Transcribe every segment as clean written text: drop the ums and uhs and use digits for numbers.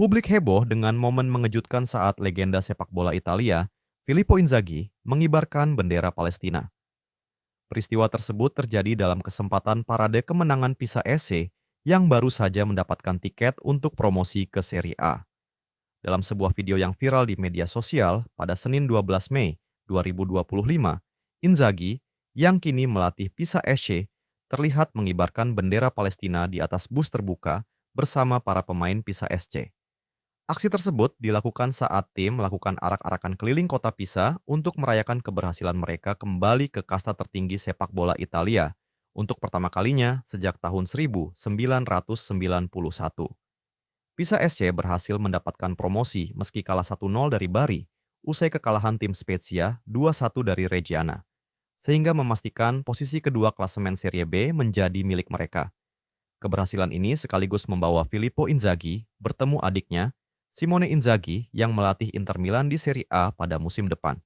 Publik heboh dengan momen mengejutkan saat legenda sepak bola Italia, Filippo Inzaghi, mengibarkan bendera Palestina. Peristiwa tersebut terjadi dalam kesempatan parade kemenangan Pisa SC yang baru saja mendapatkan tiket untuk promosi ke Serie A. Dalam sebuah video yang viral di media sosial pada Senin 12 Mei 2025, Inzaghi, yang kini melatih Pisa SC, terlihat mengibarkan bendera Palestina di atas bus terbuka bersama para pemain Pisa SC. Aksi tersebut dilakukan saat tim melakukan arak-arakan keliling kota Pisa untuk merayakan keberhasilan mereka kembali ke kasta tertinggi sepak bola Italia untuk pertama kalinya sejak tahun 1991. Pisa SC berhasil mendapatkan promosi meski kalah 1-0 dari Bari usai kekalahan tim Spezia 2-1 dari Reggiana, sehingga memastikan posisi kedua klasemen Serie B menjadi milik mereka. Keberhasilan ini sekaligus membawa Filippo Inzaghi bertemu adiknya, Simone Inzaghi, yang melatih Inter Milan di Serie A pada musim depan.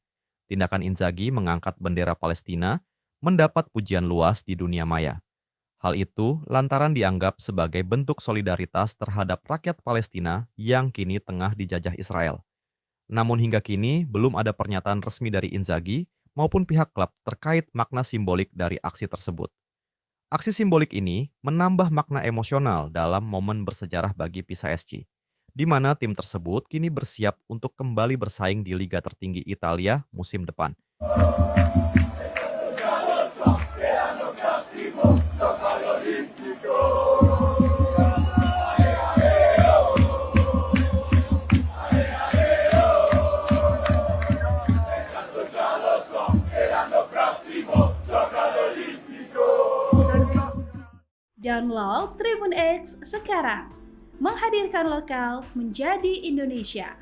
Tindakan Inzaghi mengangkat bendera Palestina mendapat pujian luas di dunia maya. Hal itu lantaran dianggap sebagai bentuk solidaritas terhadap rakyat Palestina yang kini tengah dijajah Israel. Namun hingga kini belum ada pernyataan resmi dari Inzaghi maupun pihak klub terkait makna simbolik dari aksi tersebut. Aksi simbolik ini menambah makna emosional dalam momen bersejarah bagi Pisa SC, di mana tim tersebut kini bersiap untuk kembali bersaing di liga tertinggi Italia musim depan. Download Tribun X sekarang, menghadirkan lokal menjadi Indonesia.